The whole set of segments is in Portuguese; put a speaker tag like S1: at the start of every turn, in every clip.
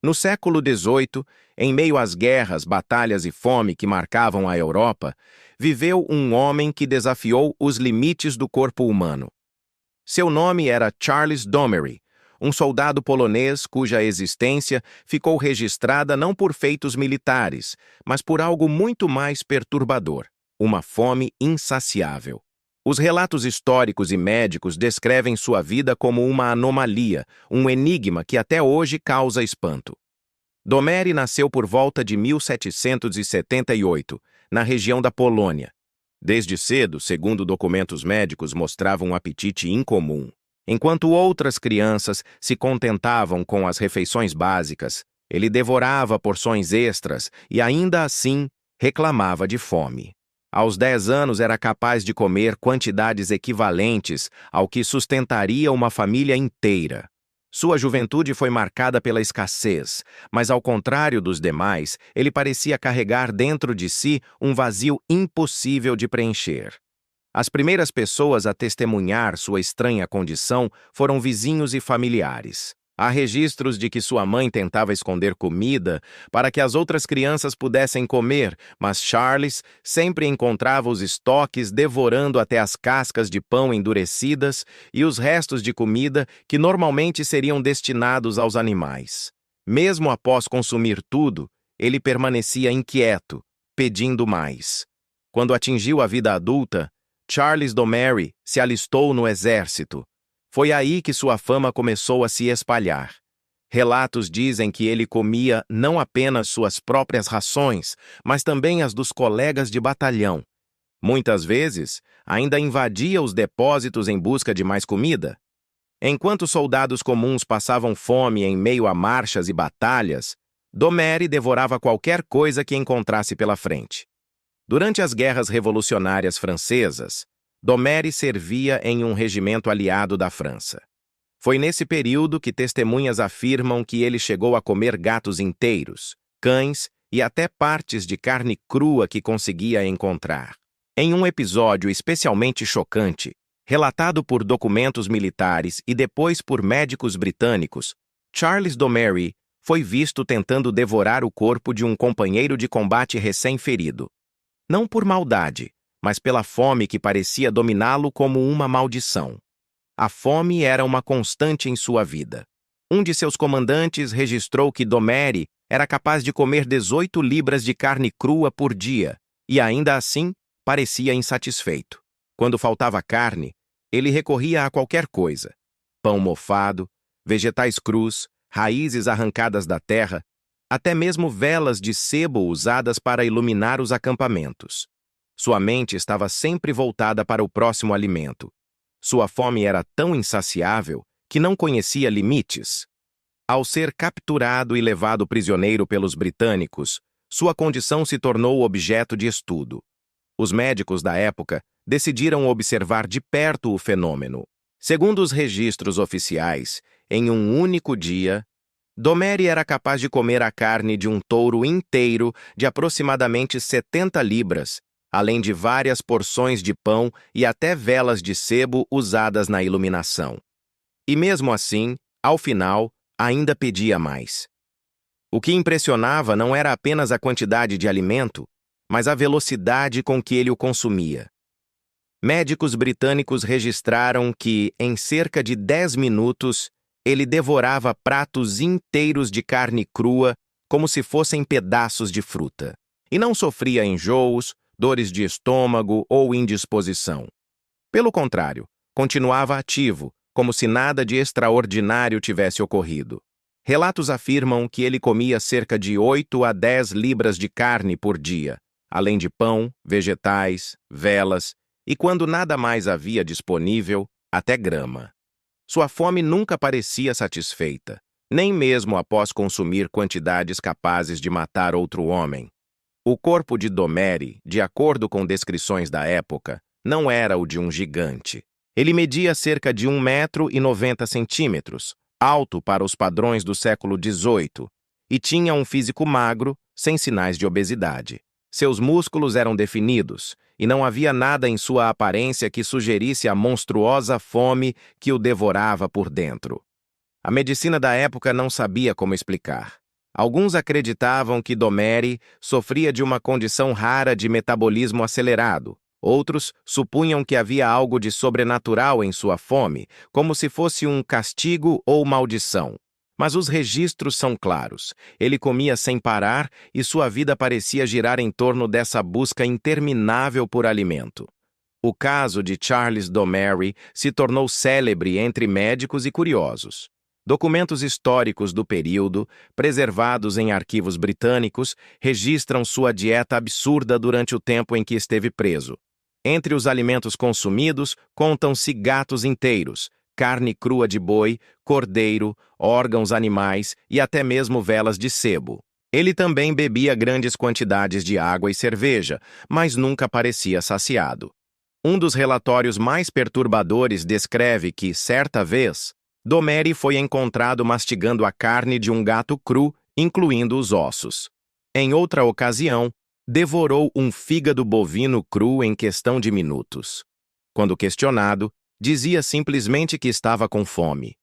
S1: No século XVIII, em meio às guerras, batalhas e fome que marcavam a Europa, viveu um homem que desafiou os limites do corpo humano. Seu nome era Charles Domery, um soldado polonês cuja existência ficou registrada não por feitos militares, mas por algo muito mais perturbador: uma fome insaciável. Os relatos históricos e médicos descrevem sua vida como uma anomalia, um enigma que até hoje causa espanto. Domery nasceu por volta de 1778, na região da Polônia. Desde cedo, segundo documentos médicos, mostrava um apetite incomum. Enquanto outras crianças se contentavam com as refeições básicas, ele devorava porções extras e, ainda assim, reclamava de fome. Aos 10 anos era capaz de comer quantidades equivalentes ao que sustentaria uma família inteira. Sua juventude foi marcada pela escassez, mas ao contrário dos demais, ele parecia carregar dentro de si um vazio impossível de preencher. As primeiras pessoas a testemunhar sua estranha condição foram vizinhos e familiares. Há registros de que sua mãe tentava esconder comida para que as outras crianças pudessem comer, mas Charles sempre encontrava os estoques devorando até as cascas de pão endurecidas e os restos de comida que normalmente seriam destinados aos animais. Mesmo após consumir tudo, ele permanecia inquieto, pedindo mais. Quando atingiu a vida adulta, Charles Domery se alistou no exército. Foi aí que sua fama começou a se espalhar. Relatos dizem que ele comia não apenas suas próprias rações, mas também as dos colegas de batalhão. Muitas vezes, ainda invadia os depósitos em busca de mais comida. Enquanto soldados comuns passavam fome em meio a marchas e batalhas, Domery devorava qualquer coisa que encontrasse pela frente. Durante as guerras revolucionárias francesas, Domery servia em um regimento aliado da França. Foi nesse período que testemunhas afirmam que ele chegou a comer gatos inteiros, cães e até partes de carne crua que conseguia encontrar. Em um episódio especialmente chocante, relatado por documentos militares e depois por médicos britânicos, Charles Domery foi visto tentando devorar o corpo de um companheiro de combate recém-ferido. Não por maldade, mas pela fome que parecia dominá-lo como uma maldição. A fome era uma constante em sua vida. Um de seus comandantes registrou que Domery era capaz de comer 18 libras de carne crua por dia, e ainda assim parecia insatisfeito. Quando faltava carne, ele recorria a qualquer coisa: pão mofado, vegetais crus, raízes arrancadas da terra, até mesmo velas de sebo usadas para iluminar os acampamentos. Sua mente estava sempre voltada para o próximo alimento. Sua fome era tão insaciável que não conhecia limites. Ao ser capturado e levado prisioneiro pelos britânicos, sua condição se tornou objeto de estudo. Os médicos da época decidiram observar de perto o fenômeno. Segundo os registros oficiais, em um único dia, Domery era capaz de comer a carne de um touro inteiro de aproximadamente 70 libras, além de várias porções de pão e até velas de sebo usadas na iluminação. E mesmo assim, ao final, ainda pedia mais. O que impressionava não era apenas a quantidade de alimento, mas a velocidade com que ele o consumia. Médicos britânicos registraram que, em cerca de 10 minutos, ele devorava pratos inteiros de carne crua como se fossem pedaços de fruta. E não sofria enjoos, dores de estômago ou indisposição. Pelo contrário, continuava ativo, como se nada de extraordinário tivesse ocorrido. Relatos afirmam que ele comia cerca de 8 a 10 libras de carne por dia, além de pão, vegetais, velas e, quando nada mais havia disponível, até grama. Sua fome nunca parecia satisfeita, nem mesmo após consumir quantidades capazes de matar outro homem. O corpo de Domery, de acordo com descrições da época, não era o de um gigante. Ele media cerca de 1,90 m, alto para os padrões do século XVIII, e tinha um físico magro, sem sinais de obesidade. Seus músculos eram definidos, e não havia nada em sua aparência que sugerisse a monstruosa fome que o devorava por dentro. A medicina da época não sabia como explicar. Alguns acreditavam que Domeri sofria de uma condição rara de metabolismo acelerado. Outros supunham que havia algo de sobrenatural em sua fome, como se fosse um castigo ou maldição. Mas os registros são claros. Ele comia sem parar e sua vida parecia girar em torno dessa busca interminável por alimento. O caso de Charles Domeri se tornou célebre entre médicos e curiosos. Documentos históricos do período, preservados em arquivos britânicos, registram sua dieta absurda durante o tempo em que esteve preso. Entre os alimentos consumidos, contam-se gatos inteiros, carne crua de boi, cordeiro, órgãos animais e até mesmo velas de sebo. Ele também bebia grandes quantidades de água e cerveja, mas nunca parecia saciado. Um dos relatórios mais perturbadores descreve que, certa vez, Domeri foi encontrado mastigando a carne de um gato cru, incluindo os ossos. Em outra ocasião, devorou um fígado bovino cru em questão de minutos. Quando questionado, dizia simplesmente que estava com fome.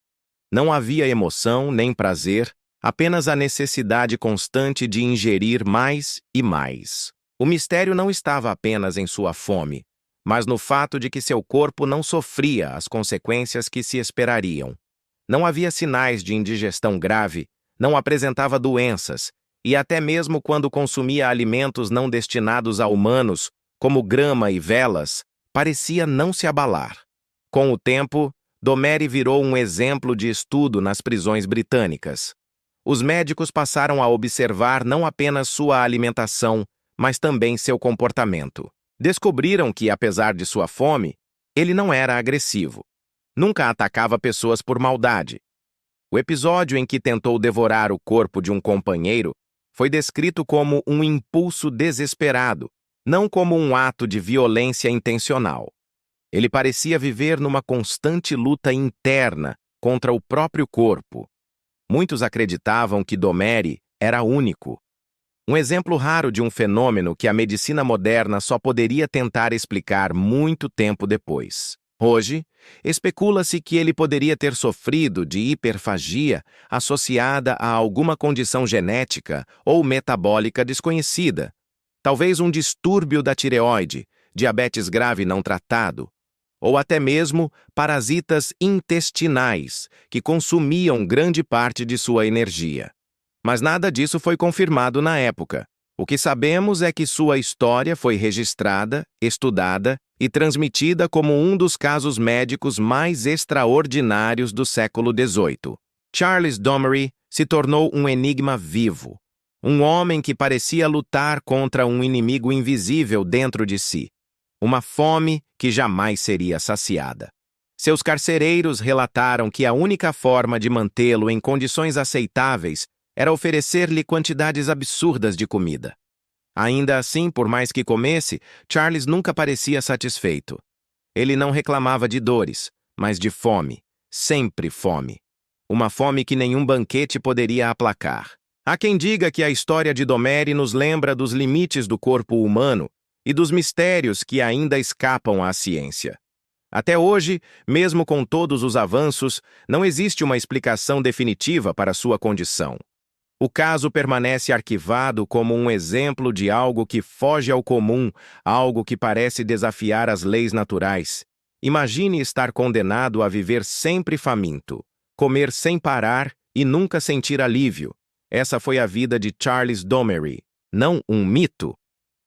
S1: Não havia emoção nem prazer, apenas a necessidade constante de ingerir mais e mais. O mistério não estava apenas em sua fome, mas no fato de que seu corpo não sofria as consequências que se esperariam. Não havia sinais de indigestão grave, não apresentava doenças, e até mesmo quando consumia alimentos não destinados a humanos, como grama e velas, parecia não se abalar. Com o tempo, Domeri virou um exemplo de estudo nas prisões britânicas. Os médicos passaram a observar não apenas sua alimentação, mas também seu comportamento. Descobriram que, apesar de sua fome, ele não era agressivo. Nunca atacava pessoas por maldade. O episódio em que tentou devorar o corpo de um companheiro foi descrito como um impulso desesperado, não como um ato de violência intencional. Ele parecia viver numa constante luta interna contra o próprio corpo. Muitos acreditavam que Domeri era único. Um exemplo raro de um fenômeno que a medicina moderna só poderia tentar explicar muito tempo depois. Hoje, especula-se que ele poderia ter sofrido de hiperfagia associada a alguma condição genética ou metabólica desconhecida, talvez um distúrbio da tireoide, diabetes grave não tratado, ou até mesmo parasitas intestinais que consumiam grande parte de sua energia. Mas nada disso foi confirmado na época. O que sabemos é que sua história foi registrada, estudada e transmitida como um dos casos médicos mais extraordinários do século XVIII. Charles Domeri se tornou um enigma vivo, um homem que parecia lutar contra um inimigo invisível dentro de si, uma fome que jamais seria saciada. Seus carcereiros relataram que a única forma de mantê-lo em condições aceitáveis era oferecer-lhe quantidades absurdas de comida. Ainda assim, por mais que comesse, Charles nunca parecia satisfeito. Ele não reclamava de dores, mas de fome, sempre fome. Uma fome que nenhum banquete poderia aplacar. Há quem diga que a história de Domeri nos lembra dos limites do corpo humano e dos mistérios que ainda escapam à ciência. Até hoje, mesmo com todos os avanços, não existe uma explicação definitiva para sua condição. O caso permanece arquivado como um exemplo de algo que foge ao comum, algo que parece desafiar as leis naturais. Imagine estar condenado a viver sempre faminto, comer sem parar e nunca sentir alívio. Essa foi a vida de Charles Domeri, não um mito,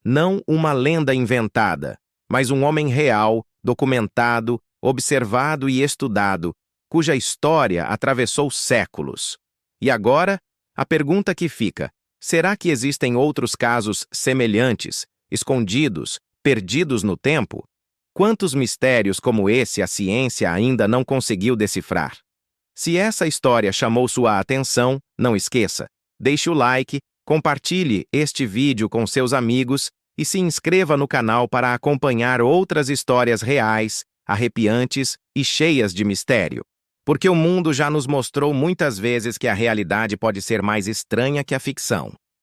S1: não uma lenda inventada, mas um homem real, documentado, observado e estudado, cuja história atravessou séculos. E agora, a pergunta que fica: será que existem outros casos semelhantes, escondidos, perdidos no tempo? Quantos mistérios como esse a ciência ainda não conseguiu decifrar? Se essa história chamou sua atenção, não esqueça, deixe o like, compartilhe este vídeo com seus amigos e se inscreva no canal para acompanhar outras histórias reais, arrepiantes e cheias de mistério. Porque o mundo já nos mostrou muitas vezes que a realidade pode ser mais estranha que a ficção.